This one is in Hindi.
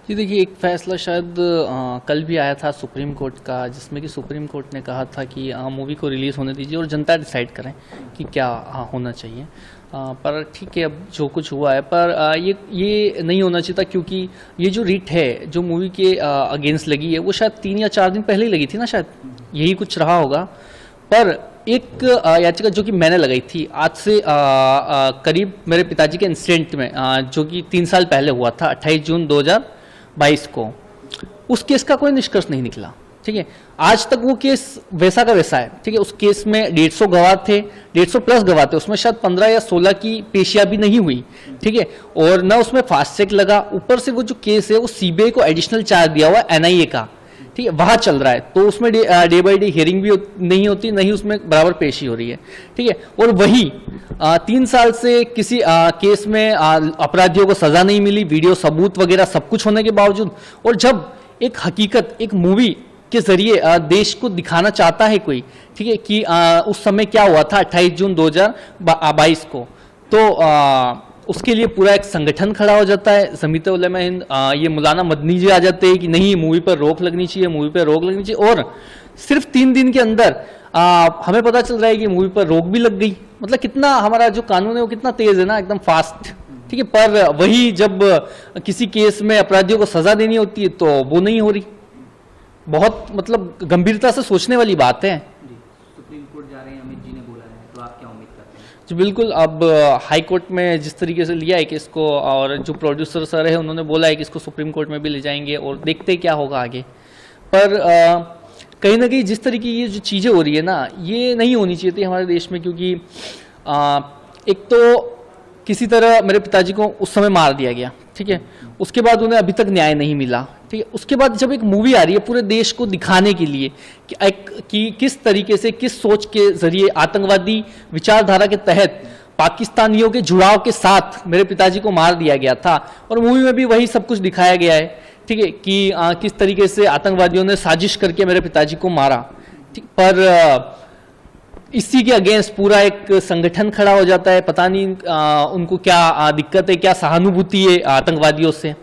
जी देखिए, एक फैसला शायद कल भी आया था सुप्रीम कोर्ट का, जिसमें कि सुप्रीम कोर्ट ने कहा था कि मूवी को रिलीज़ होने दीजिए और जनता डिसाइड करें कि क्या होना चाहिए। पर ठीक है, अब जो कुछ हुआ है, पर ये नहीं होना चाहिए था, क्योंकि ये जो रिट है जो मूवी के अगेंस्ट लगी है, वो शायद 3 या 4 दिन पहले ही लगी थी ना, शायद यही कुछ रहा होगा। पर एक याचिका जो कि मैंने लगाई थी आज से करीब मेरे पिताजी के इंसिडेंट में, जो कि 3 साल पहले हुआ था 28 जून 2022 को, उस केस का कोई निष्कर्ष नहीं निकला। ठीक है, आज तक वो केस वैसा का वैसा है। ठीक है, उस केस में 150 गवाह थे, 150 प्लस गवाह थे, उसमें शायद 15 या 16 की पेशियां भी नहीं हुई। ठीक है, और ना उसमें फास्ट ट्रैक लगा, ऊपर से वो जो केस है वो सीबीआई को एडिशनल चार्ज दिया हुआ एनआईए का। ठीक है, वहां चल रहा है, तो उसमें डे बाई डे हियरिंग भी नहीं होती, नहीं उसमें बराबर पेशी हो रही है। ठीक है, और वही 3 साल से किसी केस में अपराधियों को सजा नहीं मिली, वीडियो सबूत वगैरह सब कुछ होने के बावजूद। और जब एक हकीकत एक मूवी के जरिए देश को दिखाना चाहता है कोई, ठीक है, कि उस समय क्या हुआ था 28 जून 2022 को, तो उसके लिए पूरा एक संगठन खड़ा हो जाता है, जमीयत उलमा हिंद, ये मौलाना मदनी जी आ जाते हैं कि नहीं, मूवी पर रोक लगनी चाहिए, मूवी पर रोक लगनी चाहिए। और सिर्फ 3 दिन के अंदर हमें पता चल रहा है कि मूवी पर रोक भी लग गई। मतलब कितना हमारा जो कानून है वो कितना तेज है ना, एकदम फास्ट। ठीक है, पर वही जब किसी केस में अपराधियों को सजा देनी होती है तो वो नहीं हो रही। बहुत मतलब गंभीरता से सोचने वाली बात है। सुप्रीम कोर्ट जा रहे हैं, अमित जी ने बोला है, तो आप क्या उम्मीद करते हैं? जी बिल्कुल, अब हाई कोर्ट में जिस तरीके से लिया है कि इसको, और जो प्रोड्यूसर सर है उन्होंने बोला है कि इसको सुप्रीम कोर्ट में भी ले जाएंगे और देखते हैं क्या होगा आगे। पर कहीं ना कहीं जिस तरीके की ये जो चीज़ें हो रही है ना, ये नहीं होनी चाहिए थी हमारे देश में, क्योंकि एक तो किसी तरह मेरे पिताजी को उस समय मार दिया गया। ठीक है, उसके बाद उन्हें अभी तक न्याय नहीं मिला। ठीक है, उसके बाद जब एक मूवी आ रही है पूरे देश को दिखाने के लिए कि किस तरीके से, किस सोच के जरिए आतंकवादी विचारधारा के तहत पाकिस्तानियों के जुड़ाव के साथ मेरे पिताजी को मार दिया गया था, और मूवी में भी वही सब कुछ दिखाया गया है। ठीक है, कि किस तरीके से आतंकवादियों ने साजिश करके मेरे पिताजी को मारा। ठीक, पर इसी के अगेंस्ट पूरा एक संगठन खड़ा हो जाता है। पता नहीं उनको क्या दिक्कत है, क्या सहानुभूति है आतंकवादियों से।